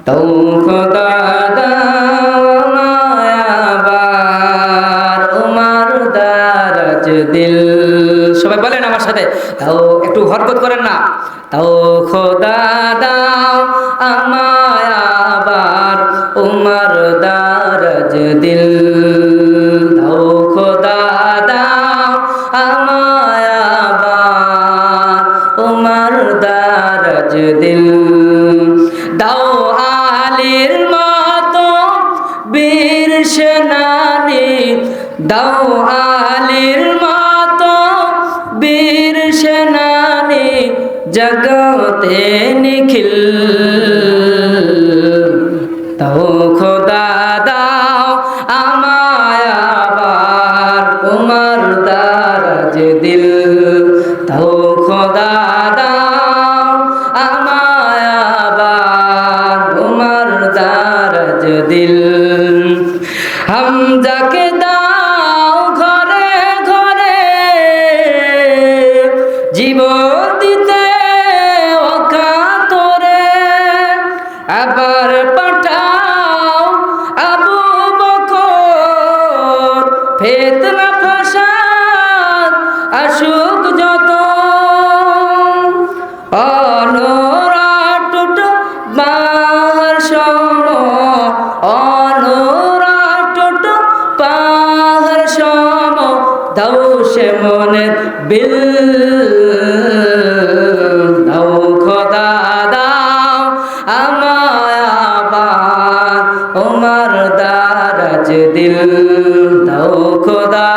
দাও খোদা দাও মায়াবার উমার দারাজ দিল। সবাই বলেন আমার সাথে, দাও, একটু হরকত করেন না। দাও খোদা দাও আমায় আবার উমার দারাজ দিল। দাও খোদা দাও আমায় আবার উমার দারাজ দিল। দাও আলীর মতো বীর সেনানী, দাও আলীর মতো বীর সেনানী, জগতে নিখিল। দাও খোদা দাও আমায় আবার উমার দারাজ দিল। দাও খোদা দাও আমায় আবার উমার দারাজ দিল। হামজাকে দাও ঘরে ঘরে জীবন দিতে অকাতরে, আবার পাঠাও আবু বকর, ফিতনা ফাসাদ আসুক যত। অনরাটুট বাহার সম, অনরাটুট পাহাড় সম, দাও সে মনের বিল। দাও খোদা দাও আমায় আবার উমার দারাজ দিল। দাও খোদা